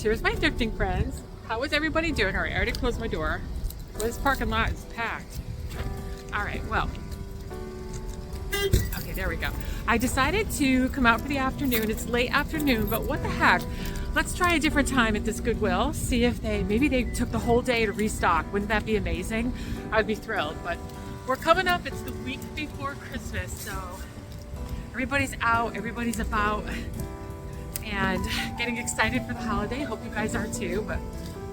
Here's my thrifting friends. How is everybody doing? All right, I already closed my door. Well, this parking lot is packed. All right, well, okay, there we go. I decided to come out for the afternoon. It's late afternoon, but what the heck? Let's try a different time at this Goodwill. See if maybe they took the whole day to restock. Wouldn't that be amazing? I'd be thrilled, but we're coming up. It's the week before Christmas, so everybody's out, everybody's about, and getting excited for the holiday. Hope you guys are too, but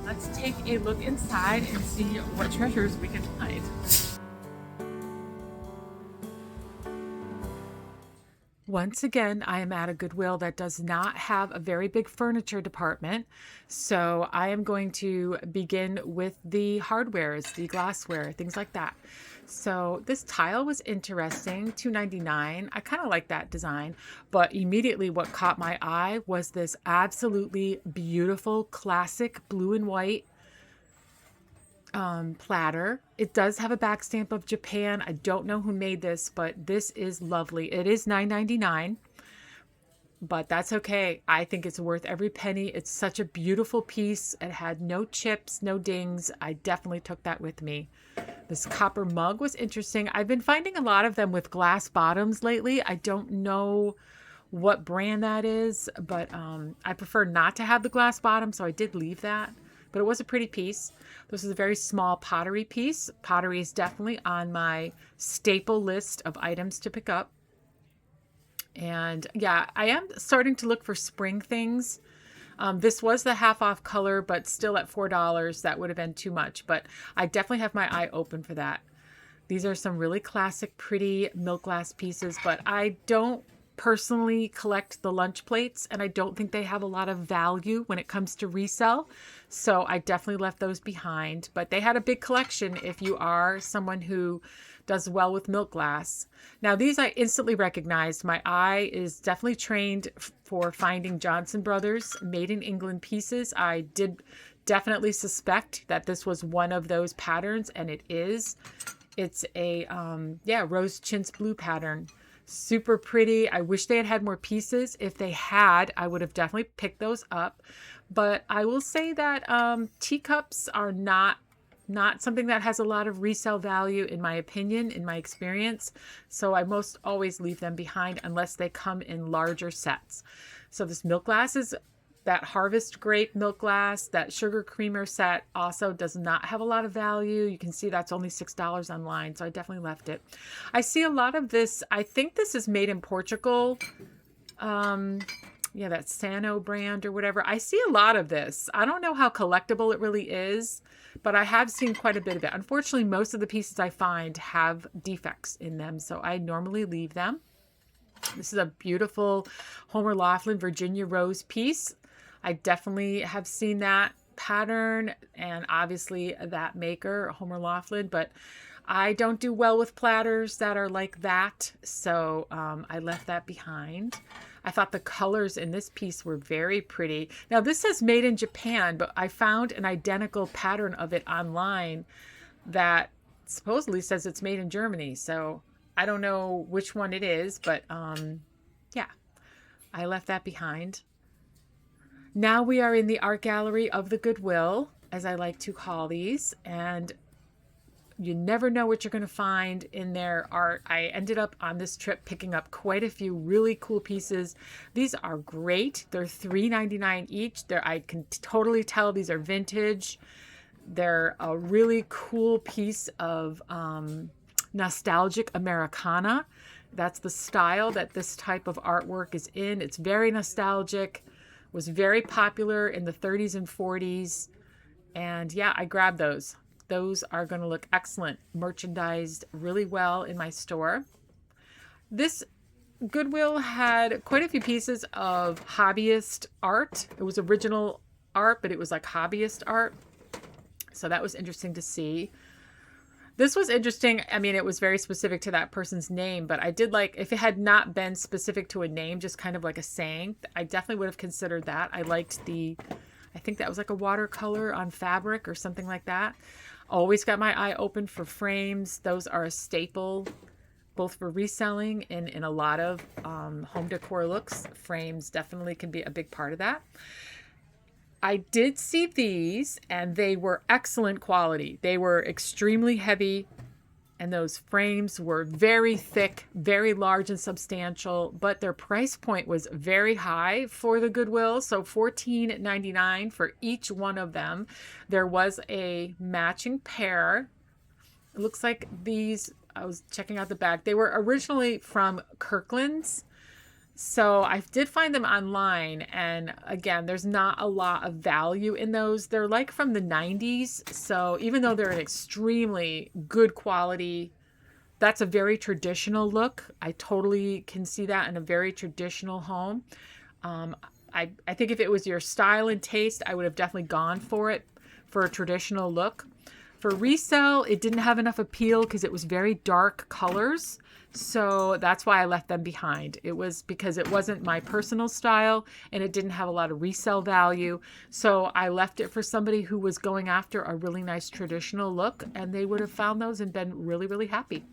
let's take a look inside and see what treasures we can find. Once again, I am at a Goodwill that does not have a very big furniture department. So I am going to begin with the hardwares, the glassware, things like that. So this tile was interesting, $2.99. I kind of like that design, but immediately what caught my eye was this absolutely beautiful classic blue and white platter. It does have a back stamp of Japan. I don't know who made this, but this is lovely. It is $9.99, but that's okay. I think it's worth every penny. It's such a beautiful piece. It had no chips, no dings. I definitely took that with me. This copper mug was interesting. I've been finding a lot of them with glass bottoms lately. I don't know what brand that is, but I prefer not to have the glass bottom, so I did leave that. But it was a pretty piece. This is a very small pottery piece. Pottery is definitely on my staple list of items to pick up. And yeah, I am starting to look for spring things. This was the half off color, but still at $4. That would have been too much. But I definitely have my eye open for that. These are some really classic, pretty milk glass pieces, but I don't personally collect the lunch plates, and I don't think they have a lot of value when it comes to resell. So I definitely left those behind, but they had a big collection if you are someone who does well with milk glass. Now these I instantly recognized. My eye is definitely trained for finding Johnson Brothers made in England pieces. I did definitely suspect that this was one of those patterns, and it is. It's a rose chintz blue pattern. Super pretty. I wish they had had more pieces. If they had, I would have definitely picked those up. But I will say that teacups are not something that has a lot of resale value, in my opinion, in my experience. So I most always leave them behind unless they come in larger sets. So this milk glass is that harvest grape milk glass. That sugar creamer set also does not have a lot of value. You can see that's only $6 online, so I definitely left it. I see a lot of this. I think this is made in Portugal. Yeah, that Sano brand or whatever. I see a lot of this. I don't know how collectible it really is, but I have seen quite a bit of it. Unfortunately, most of the pieces I find have defects in them, so I normally leave them. This is a beautiful Homer Laughlin Virginia Rose piece. I definitely have seen that pattern and obviously that maker, Homer Laughlin, but I don't do well with platters that are like that, so I left that behind. I thought the colors in this piece were very pretty. Now this says made in Japan, but I found an identical pattern of it online that supposedly says it's made in Germany, so I don't know which one it is, but yeah, I left that behind. Now we are in the art gallery of the Goodwill, as I like to call these, and you never know what you're going to find in their art. I ended up on this trip picking up quite a few really cool pieces. These are great. They're $3.99 each. I can totally tell these are vintage. They're a really cool piece of nostalgic Americana. That's the style that this type of artwork is in. It's very nostalgic. Was very popular in the 30s and 40s. And yeah, I grabbed those. Those are going to look excellent, merchandised really well in my store. This Goodwill had quite a few pieces of hobbyist art. It was original art, but it was like hobbyist art. So that was interesting to see. This was interesting. I mean, it was very specific to that person's name, but I did like, if it had not been specific to a name, just kind of like a saying, I definitely would have considered that. I liked I think that was like a watercolor on fabric or something like that. Always got my eye open for frames. Those are a staple, both for reselling and in a lot of home decor looks. Frames definitely can be a big part of that. I did see these, and they were excellent quality. They were extremely heavy, and those frames were very thick, very large and substantial, but their price point was very high for the Goodwill. So $14.99 for each one of them. There was a matching pair. It looks like these, I was checking out the back. They were originally from Kirkland's. So I did find them online, and again, there's not a lot of value in those. They're like from the 90s, so even though they're an extremely good quality, that's a very traditional look. I totally can see that in a very traditional home. I think if it was your style and taste, I would have definitely gone for it for a traditional look. For resale, it didn't have enough appeal because it was very dark colors. So that's why I left them behind. It was because it wasn't my personal style and it didn't have a lot of resale value. So I left it for somebody who was going after a really nice traditional look, and they would have found those and been really, really happy.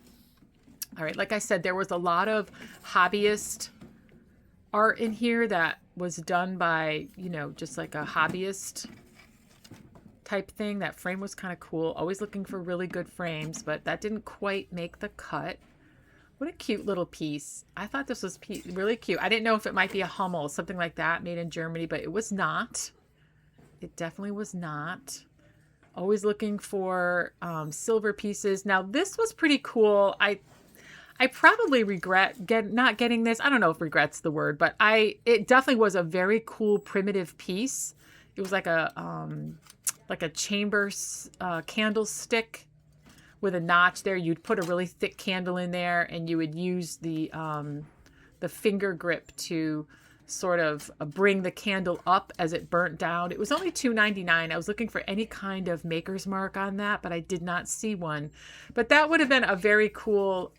All right, like I said, there was a lot of hobbyist art in here that was done by, just like a hobbyist type thing. That frame was kind of cool. Always looking for really good frames, but that didn't quite make the cut. What a cute little piece. I thought this was really cute. I didn't know if it might be a Hummel, something like that, made in Germany, but it was not. It definitely was not. Always looking for silver pieces. Now, this was pretty cool. I probably regret not getting this. I don't know if regret's the word, but it definitely was a very cool primitive piece. It was like a chamber candlestick with a notch there. You'd put a really thick candle in there, and you would use the finger grip to sort of bring the candle up as it burnt down. It was only $2.99. I was looking for any kind of maker's mark on that, but I did not see one. But that would have been a very cool,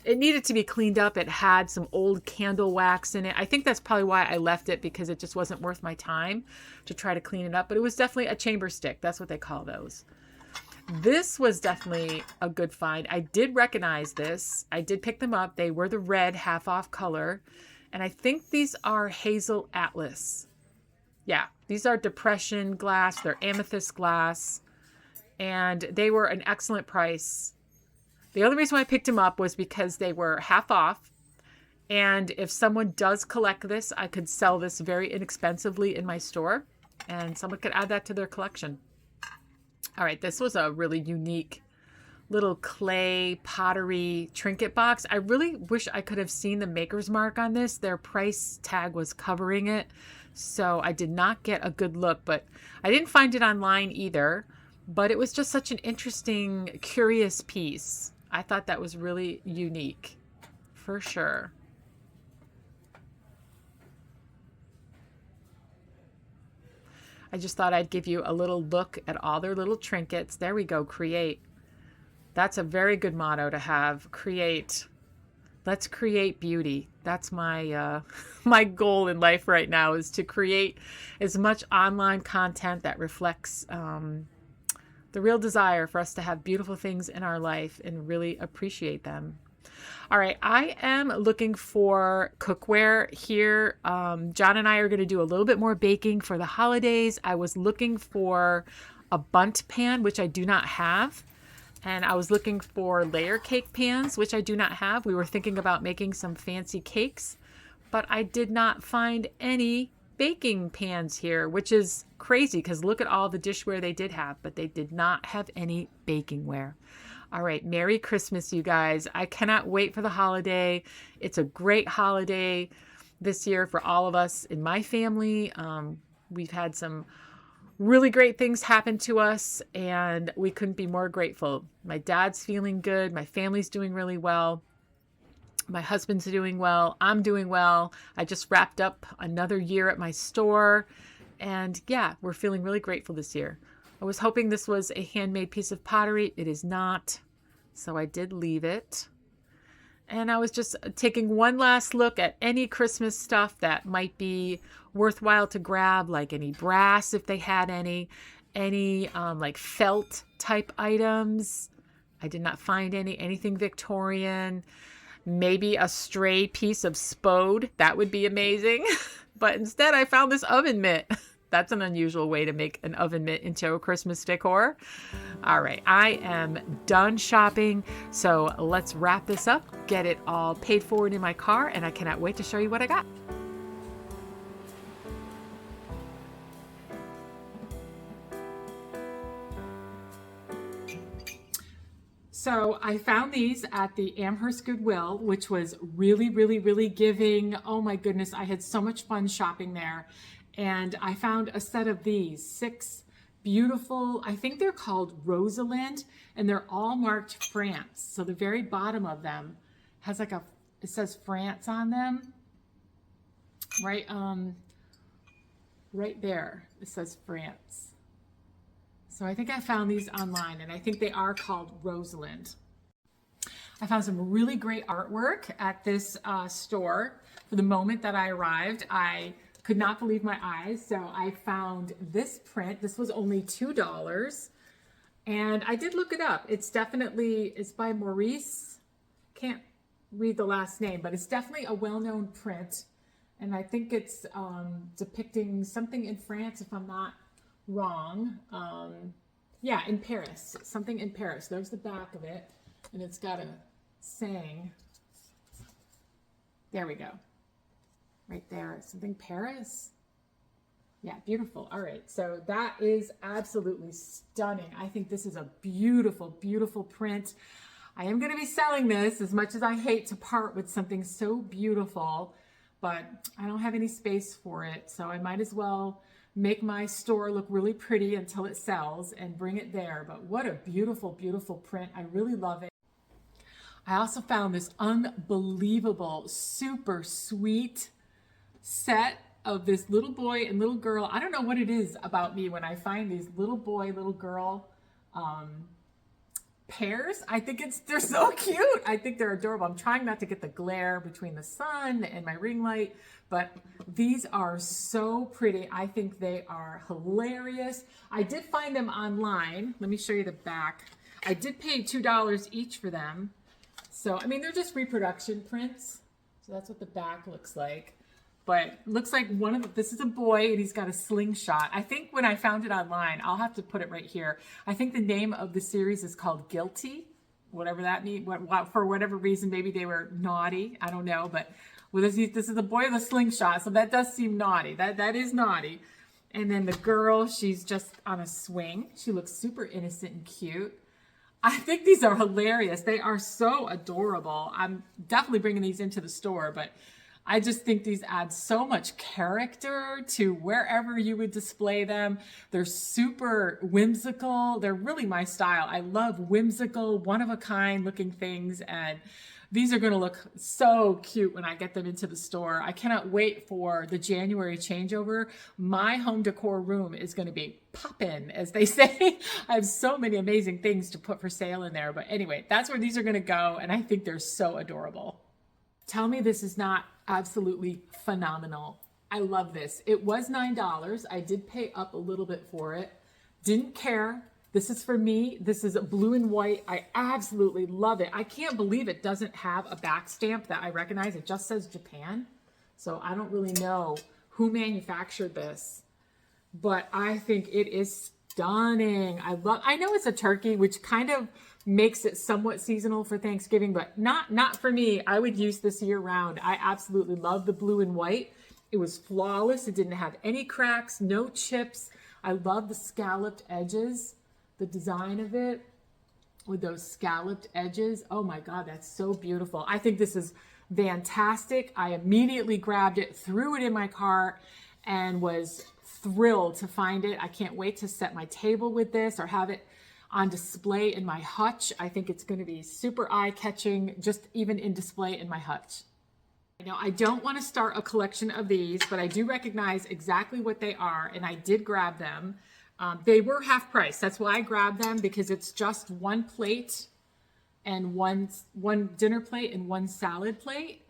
it needed to be cleaned up. It had some old candle wax in it. I think that's probably why I left it, because it just wasn't worth my time to try to clean it up. But it was definitely a chamber stick. That's what they call those. This was definitely a good find. I did recognize this. I did pick them up. They were the red half off color. And I think these are Hazel Atlas. Yeah, these are depression glass. They're amethyst glass. And they were an excellent price. The only reason why I picked them up was because they were half off. And if someone does collect this, I could sell this very inexpensively in my store. And someone could add that to their collection. All right, this was a really unique little clay pottery trinket box. I really wish I could have seen the maker's mark on this. Their price tag was covering it, so I did not get a good look, but I didn't find it online either. But it was just such an interesting, curious piece. I thought that was really unique, for sure. I just thought I'd give you a little look at all their little trinkets. There we go, create. That's a very good motto to have. Create. Let's create beauty. That's my my goal in life right now, is to create as much online content that reflects the real desire for us to have beautiful things in our life and really appreciate them. All right, I am looking for cookware here. John and I are going to do a little bit more baking for the holidays. I was looking for a bundt pan, which I do not have. And I was looking for layer cake pans, which I do not have. We were thinking about making some fancy cakes, but I did not find any baking pans here, which is crazy because look at all the dishware they did have, but they did not have any bakingware. All right, Merry Christmas, you guys. I cannot wait for the holiday. It's a great holiday this year for all of us in my family. We've had some really great things happen to us, and we couldn't be more grateful. My dad's feeling good. My family's doing really well. My husband's doing well. I'm doing well. I just wrapped up another year at my store, and yeah, we're feeling really grateful this year. I was hoping this was a handmade piece of pottery. It is not, so I did leave it. And I was just taking one last look at any Christmas stuff that might be worthwhile to grab, like any brass if they had any like felt type items. I did not find anything Victorian. Maybe a stray piece of spode. That would be amazing. But instead I found this oven mitt. That's an unusual way to make an oven mitt into a Christmas decor. All right, I am done shopping. So let's wrap this up, get it all paid forward in my car, and I cannot wait to show you what I got. So I found these at the Amherst Goodwill, which was really, really, really giving. Oh my goodness, I had so much fun shopping there. And I found a set of these, 6 beautiful, I think they're called Rosalind, and they're all marked France. So the very bottom of them has like it says France on them. Right there, it says France. So I think I found these online, and I think they are called Rosalind. I found some really great artwork at this store. For the moment that I arrived, I could not believe my eyes. So I found this print. This was only $2. And I did look it up. It's by Maurice. Can't read the last name, but it's definitely a well-known print. And I think it's depicting something in France, if I'm not wrong. Yeah, in Paris, something in Paris. There's the back of it, and it's got a saying. There we go. Right there, something Paris. Yeah, beautiful. All right, so that is absolutely stunning. I think this is a beautiful, beautiful print. I am going to be selling this, as much as I hate to part with something so beautiful, but I don't have any space for it, so I might as well make my store look really pretty until it sells and bring it there. But what a beautiful, beautiful print. I really love it. I also found this unbelievable, super sweet set of this little boy and little girl. I don't know what it is about me when I find these little boy, little girl pairs. I think they're so cute. I think they're adorable. I'm trying not to get the glare between the sun and my ring light, but these are so pretty. I think they are hilarious. I did find them online. Let me show you the back. I did pay $2 each for them. So, I mean, they're just reproduction prints. So that's what the back looks like. But looks like this is a boy, and he's got a slingshot. I think when I found it online, I'll have to put it right here. I think the name of the series is called Guilty, whatever that means. For whatever reason, maybe they were naughty. I don't know. But this is a boy with a slingshot, so that does seem naughty. That is naughty. And then the girl, she's just on a swing. She looks super innocent and cute. I think these are hilarious. They are so adorable. I'm definitely bringing these into the store, but I just think these add so much character to wherever you would display them. They're super whimsical. They're really my style. I love whimsical, one-of-a-kind looking things, and these are going to look so cute when I get them into the store. I cannot wait for the January changeover. My home decor room is going to be poppin', as they say. I have so many amazing things to put for sale in there. But anyway, that's where these are going to go, and I think they're so adorable. Tell me this is not absolutely phenomenal. I love this. It was $9. I did pay up a little bit for it. Didn't care. This is for me. This is blue and white. I absolutely love it. I can't believe it doesn't have a back stamp that I recognize. It just says Japan. So I don't really know who manufactured this, but I think it is stunning. I know it's a turkey, which kind of makes it somewhat seasonal for Thanksgiving, but not for me. I would use this year round. I absolutely love the blue and white. It was flawless. It didn't have any cracks, no chips. I love the scalloped edges, the design of it with those scalloped edges. Oh my God, that's so beautiful. I think this is fantastic. I immediately grabbed it, threw it in my cart, and was thrilled to find it. I can't wait to set my table with this or have it on display in my hutch. I think it's going to be super eye-catching, just even in display in my hutch. Now, I don't want to start a collection of these, but I do recognize exactly what they are, and I did grab them. They were half price. That's why I grabbed them, because it's just one plate and one dinner plate and one salad plate.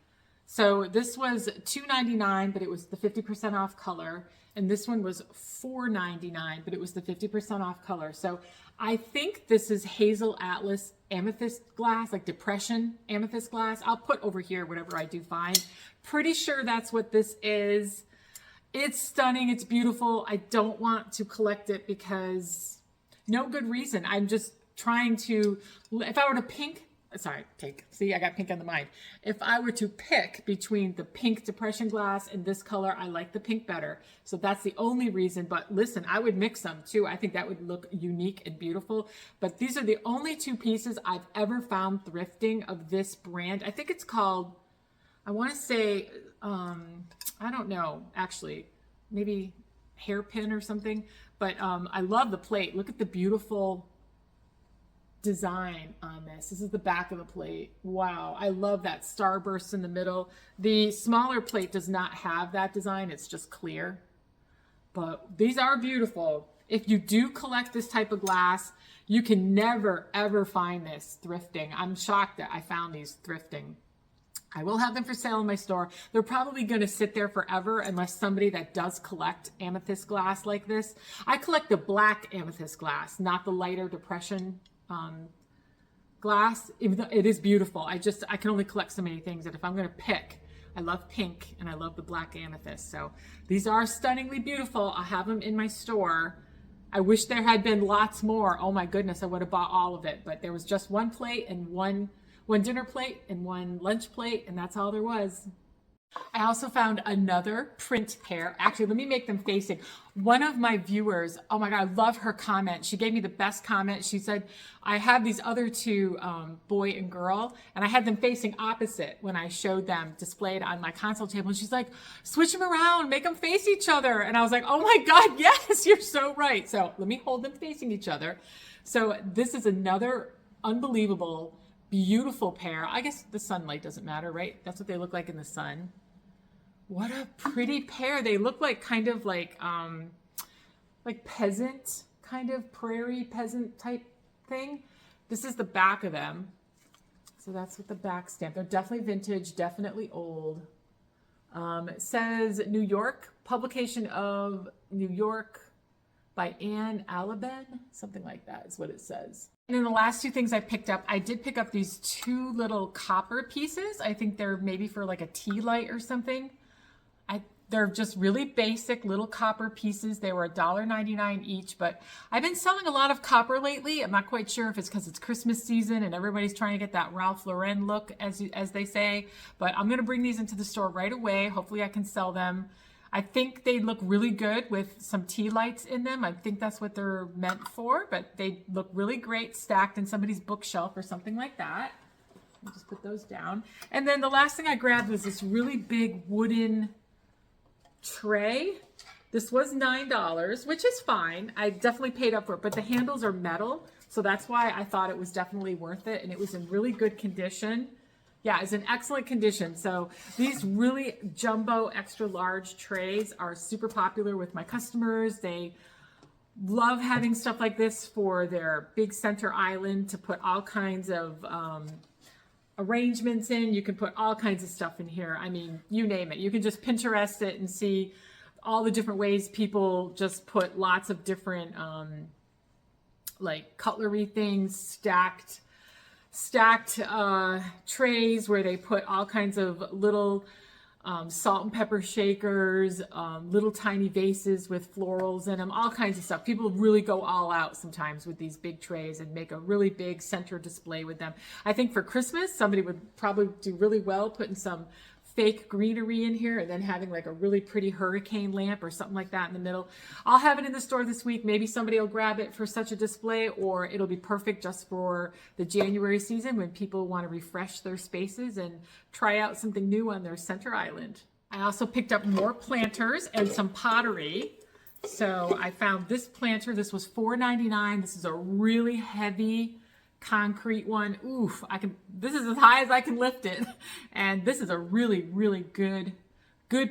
So this was $2.99, but it was the 50% off color. And this one was $4.99, but it was the 50% off color. So I think this is Hazel Atlas amethyst glass, like depression amethyst glass. I'll put over here whatever I do find. Pretty sure that's what this is. It's stunning. It's beautiful. I don't want to collect it because no good reason. I'm just trying to, if I were to pink, see, I got pink on the mind. If I were to pick between the pink depression glass and this color, I like the pink better. So that's the only reason. But listen, I would mix them too. I think that would look unique and beautiful. But these are the only two pieces I've ever found thrifting of this brand. I think it's called, I want to say, I don't know, actually, maybe hairpin or something. But I love the plate. Look at the beautiful design on this. This is the back of the plate. Wow, I love that starburst in the middle. The smaller plate does not have that design. It's just clear. But these are beautiful. If you do collect this type of glass, you can never, ever find this thrifting. I'm shocked that I found these thrifting. I will have them for sale in my store. They're probably going to sit there forever unless somebody that does collect amethyst glass like this. I collect the black amethyst glass, not the lighter depression glass. Even though it is beautiful, I can only collect so many things. And if I'm going to pick, I love pink and I love the black amethyst. So these are stunningly beautiful. I'll have them in my store. I wish there had been lots more. Oh my goodness, I would have bought all of it. But there was just one plate and one dinner plate and one lunch plate, and that's all there was. I also found another print pair. Actually, let me make them facing. One of my viewers, oh my God, I love her comment. She gave me the best comment. She said, I have these other two, boy and girl, and I had them facing opposite when I showed them displayed on my console table. And she's like, switch them around, make them face each other. And I was like, oh my God, yes, you're so right. So let me hold them facing each other. So this is another unbelievable, beautiful pair. I guess the sunlight doesn't matter, right? That's what they look like in the sun. What a pretty pair. They look like kind of like peasant, kind of prairie peasant type thing. This is the back of them. So that's what the back stamp. They're definitely vintage, definitely old. It says New York, publication of New York by Anne Alaben, something like that is what it says. And then the last two things I picked up, I did pick up these two little copper pieces. I think they're maybe for like a tea light or something. They're just really basic little copper pieces. They were $1.99 each, but I've been selling a lot of copper lately. I'm not quite sure if it's because it's Christmas season and everybody's trying to get that Ralph Lauren look, as they say, but I'm going to bring these into the store right away. Hopefully I can sell them. I think they look really good with some tea lights in them. I think that's what they're meant for, but they look really great stacked in somebody's bookshelf or something like that. I'll just put those down. And then the last thing I grabbed was this really big wooden tray. This was $9, which is fine. I definitely paid up for it, but the handles are metal, so that's why I thought it was definitely worth it, and it was in really good condition. Yeah, it's in excellent condition. So these really jumbo extra large trays are super popular with my customers. They love having stuff like this for their big center island to put all kinds of arrangements in. You can put all kinds of stuff in here. I mean, you name it. You can just Pinterest it and see all the different ways people just put lots of different like cutlery things, stacked trays where they put all kinds of little salt and pepper shakers, little tiny vases with florals in them, all kinds of stuff. People really go all out sometimes with these big trays and make a really big center display with them. I think for Christmas, somebody would probably do really well putting some fake greenery in here and then having like a really pretty hurricane lamp or something like that in the middle. I'll have it in the store this week. Maybe somebody will grab it for such a display, or it'll be perfect just for the January season when people want to refresh their spaces and try out something new on their center island. I also picked up more planters and some pottery. So I found this planter. This was $4.99. This is a really heavy concrete one. Oof, this is as high as I can lift it. And this is a really, really good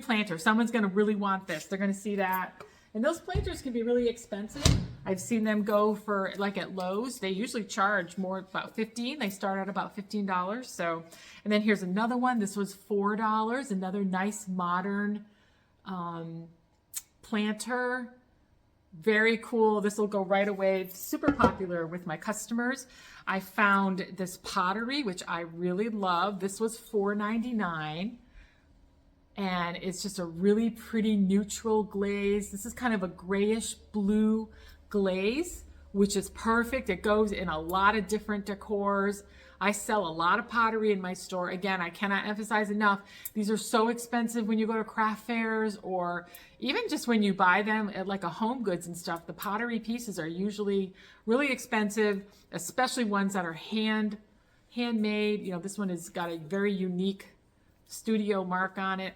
planter. Someone's going to really want this. They're going to see that. And those planters can be really expensive. I've seen them go for, like at Lowe's, they usually charge more, about $15. They start at about $15. So, and then here's another one. This was $4. Another nice modern planter. Very cool. This will go right away. Super popular with my customers. I found this pottery, which I really love. This was $4.99. and it's just a really pretty neutral glaze. This is kind of a grayish blue glaze, which is perfect. It goes in a lot of different decors. I sell a lot of pottery in my store. Again, I cannot emphasize enough, these are so expensive when you go to craft fairs, or even just when you buy them at like a Home Goods and stuff. The pottery pieces are usually really expensive, especially ones that are handmade. You know, this one has got a very unique studio mark on it.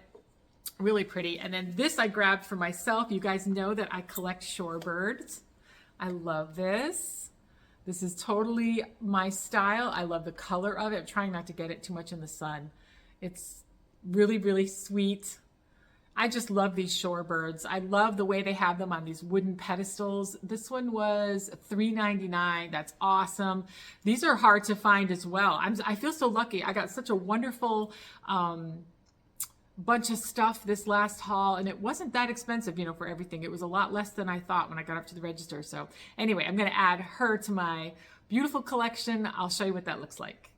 Really pretty. And then this I grabbed for myself. You guys know that I collect shorebirds. I love this. This is totally my style. I love the color of it. I'm trying not to get it too much in the sun. It's really, really sweet. I just love these shorebirds. I love the way they have them on these wooden pedestals. This one was $3.99. That's awesome. These are hard to find as well. I feel so lucky. I got such a wonderful bunch of stuff this last haul, and it wasn't that expensive, you know, for everything. It was a lot less than I thought when I got up to the register. So anyway, I'm going to add her to my beautiful collection. I'll show you what that looks like.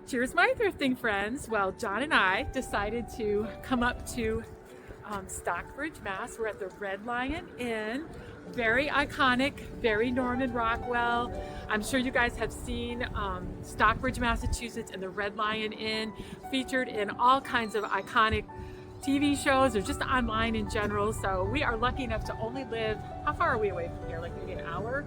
Cheers, my thrifting friends. Well, John and I decided to come up to Stockbridge, Mass. We're at the Red Lion Inn. Very iconic, very Norman Rockwell. I'm sure you guys have seen Stockbridge, Massachusetts and the Red Lion Inn featured in all kinds of iconic TV shows or just online in general. So we are lucky enough to only live, how far are we away from here? Like maybe an hour?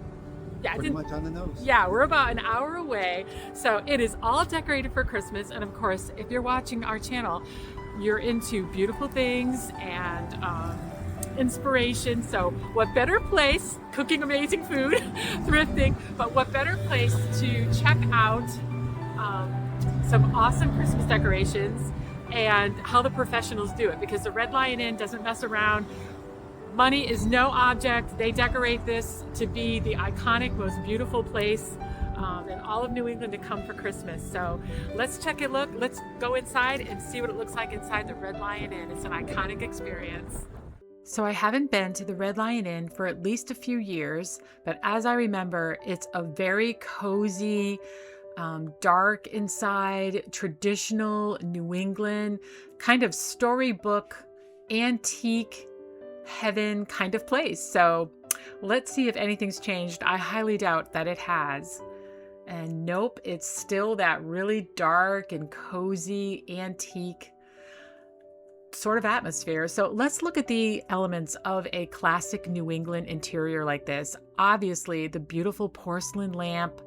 Yeah, pretty much on the nose. Yeah, we're about an hour away. So it is all decorated for Christmas. And of course, if you're watching our channel, you're into beautiful things and inspiration. So what better place, cooking amazing food, thrifting, but what better place to check out some awesome Christmas decorations and how the professionals do it, because the Red Lion Inn doesn't mess around. Money is no object. They decorate this to be the iconic, most beautiful place in all of New England to come for Christmas. So let's check it. Let's go inside and see what it looks like inside the Red Lion Inn. It's an iconic experience. So I haven't been to the Red Lion Inn for at least a few years, but as I remember, it's a very cozy, dark inside, traditional New England, kind of storybook, antique heaven kind of place. So let's see if anything's changed. I highly doubt that it has. And nope, it's still that really dark and cozy, antique sort of atmosphere. So let's look at the elements of a classic New England interior like this. Obviously, the beautiful porcelain lamp,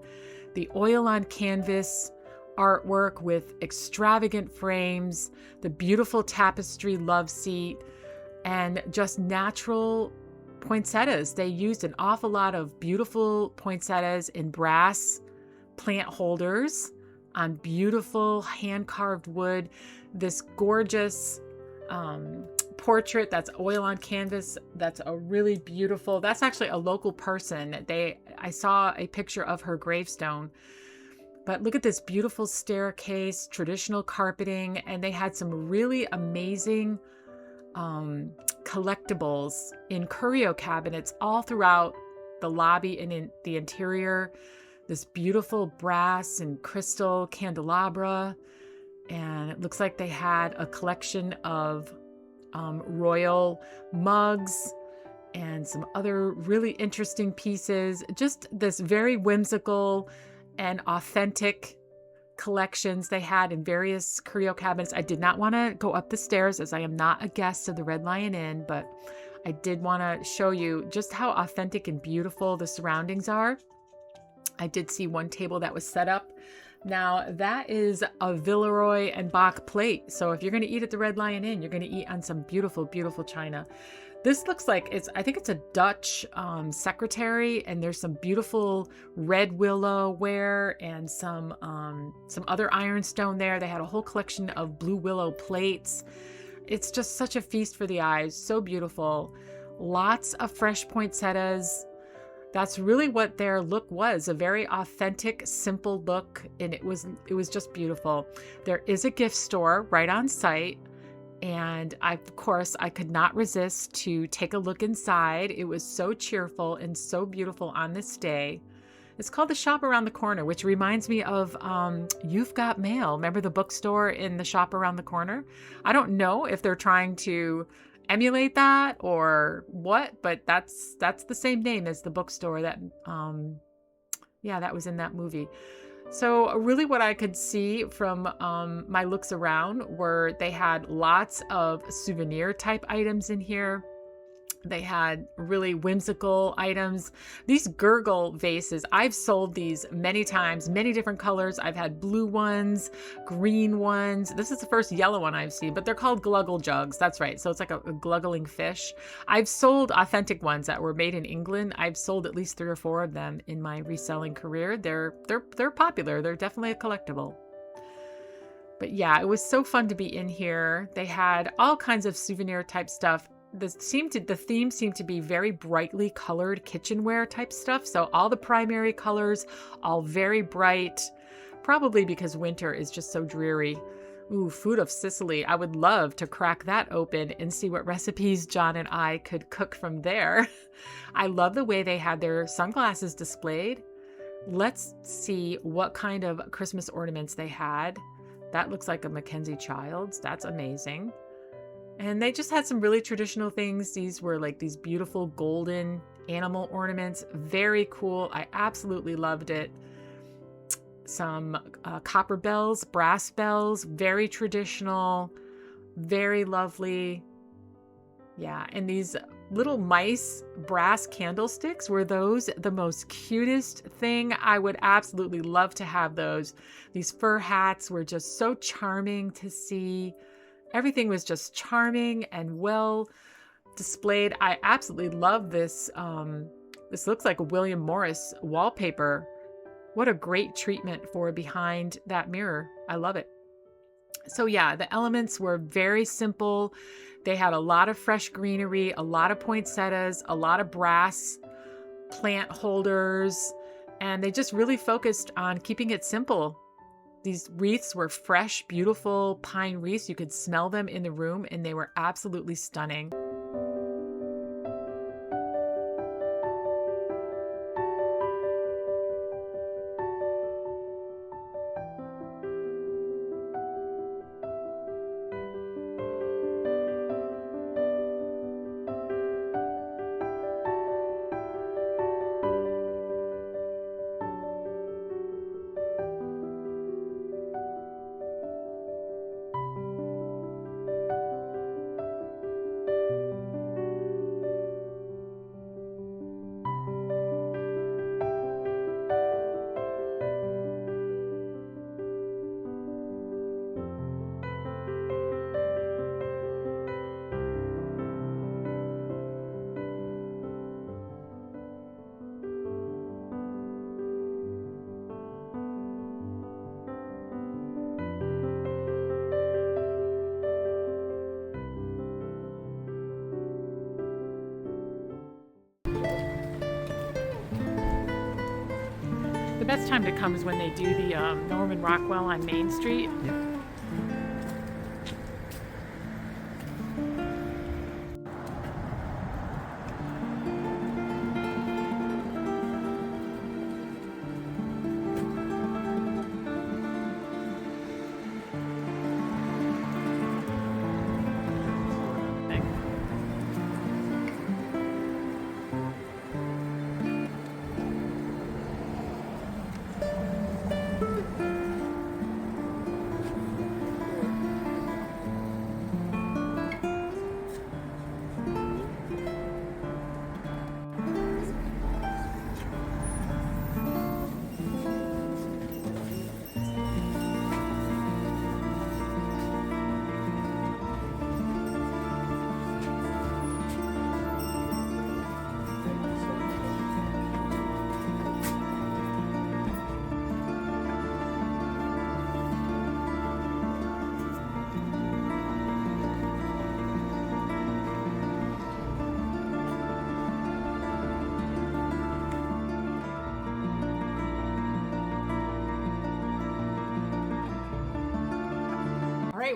the oil on canvas artwork with extravagant frames, the beautiful tapestry love seat, and just natural poinsettias. They used an awful lot of beautiful poinsettias in brass plant holders on beautiful hand-carved wood. This gorgeous portrait that's oil on canvas. That's a really beautiful, that's actually a local person. I saw a picture of her gravestone. But look at this beautiful staircase, traditional carpeting, and they had some really amazing collectibles in curio cabinets all throughout the lobby and in the interior. This beautiful brass and crystal candelabra, and it looks like they had a collection of royal mugs and some other really interesting pieces. Just this very whimsical and authentic collections they had in various curio cabinets. I did not want to go up the stairs as I am not a guest of the Red Lion Inn, but I did want to show you just how authentic and beautiful the surroundings are. I did see one table that was set up. Now that is a Villeroy and Bach plate. So if you're going to eat at the Red Lion Inn, you're going to eat on some beautiful, beautiful china. This looks like I think it's a Dutch secretary, and there's some beautiful red willow ware and some other ironstone there. They had a whole collection of blue willow plates. It's just such a feast for the eyes. So beautiful. Lots of fresh poinsettias. That's really what their look was, a very authentic, simple look, and it was just beautiful. There is a gift store right on site, and of course, I could not resist to take a look inside. It was so cheerful and so beautiful on this day. It's called The Shop Around the Corner, which reminds me of You've Got Mail. Remember the bookstore in The Shop Around the Corner? I don't know if they're trying to emulate that or what, but that's the same name as the bookstore that that was in that movie. So really what I could see from my looks around were they had lots of souvenir type items in here. They had really whimsical items. These gurgle vases, I've sold these many times, many different colors. I've had blue ones, green ones. This is the first yellow one I've seen, but they're called gluggle jugs. That's right. So it's like a gluggling fish. I've sold authentic ones that were made in England. I've sold at least 3 or 4 of them in my reselling career. They're popular. They're definitely a collectible. But yeah, it was so fun to be in here. They had all kinds of souvenir type stuff. The theme seemed to be very brightly colored kitchenware type stuff. So all the primary colors, all very bright, probably because winter is just so dreary. Ooh, Food of Sicily. I would love to crack that open and see what recipes John and I could cook from there. I love the way they had their sunglasses displayed. Let's see what kind of Christmas ornaments they had. That looks like a Mackenzie Childs. That's amazing. And they just had some really traditional things. These were like these beautiful golden animal ornaments. Very cool. I absolutely loved it. Some copper bells, brass bells, very traditional, very lovely. Yeah, and these little mice brass candlesticks, were those the most cutest thing? I would absolutely love to have those. These fur hats were just so charming to see. Everything was just charming and well displayed. I absolutely love this. This looks like a William Morris wallpaper. What a great treatment for behind that mirror. I love it. So yeah, the elements were very simple. They had a lot of fresh greenery, a lot of poinsettias, a lot of brass plant holders, and they just really focused on keeping it simple. These wreaths were fresh, beautiful pine wreaths. You could smell them in the room, and they were absolutely stunning. The best time to come is when they do the Norman Rockwell on Main Street. Yep.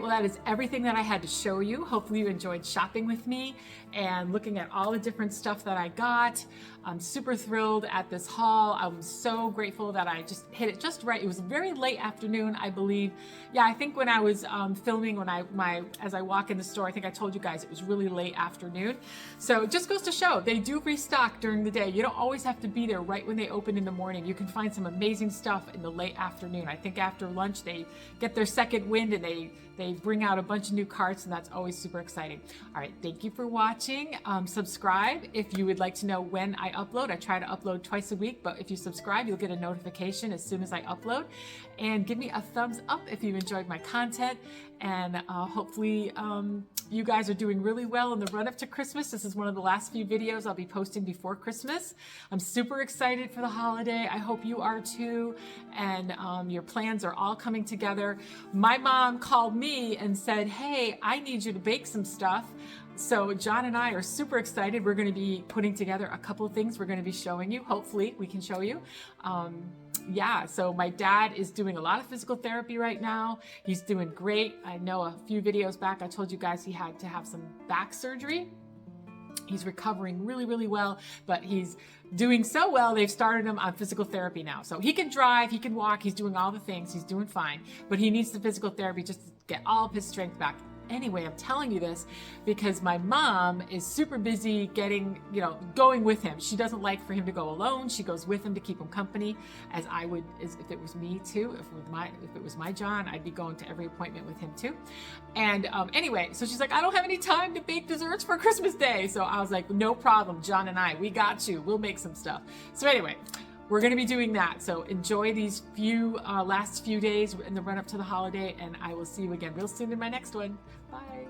well, that is everything that I had to show you. Hopefully you enjoyed shopping with me and looking at all the different stuff that I got. I'm super thrilled at this haul. I'm so grateful that I just hit it just right. It was very late afternoon, I believe. Yeah, I think when I was filming, as I walk in the store, I think I told you guys it was really late afternoon. So it just goes to show they do restock during the day. You don't always have to be there right when they open in the morning. You can find some amazing stuff in the late afternoon. I think after lunch they get their second wind and they bring out a bunch of new carts, and that's always super exciting. All right, thank you for watching. Subscribe if you would like to know when I upload. I try to upload twice a week, but if you subscribe, you'll get a notification as soon as I upload. And give me a thumbs up if you enjoyed my content. And hopefully you guys are doing really well in the run up to Christmas. This is one of the last few videos I'll be posting before Christmas. I'm super excited for the holiday. I hope you are too. And your plans are all coming together. My mom called me and said, hey, I need you to bake some stuff. So John and I are super excited. We're going to be putting together a couple of things we're going to be showing you. Hopefully we can show you. Yeah, so my dad is doing a lot of physical therapy right now. He's doing great. I know a few videos back I told you guys he had to have some back surgery. He's recovering really, really well, but he's doing so well, they've started him on physical therapy now. So he can drive, he can walk, he's doing all the things, he's doing fine, but he needs the physical therapy just to get all of his strength back. Anyway, I'm telling you this because my mom is super busy going with him. She doesn't like for him to go alone. She goes with him to keep him company, as I would, as if it was me too. If it was my John, I'd be going to every appointment with him too. And anyway, so she's like, I don't have any time to bake desserts for Christmas Day. So I was like, no problem, John and I, we got you. We'll make some stuff. So anyway, we're going to be doing that. So enjoy these last few days in the run up to the holiday, and I will see you again real soon in my next one. Bye.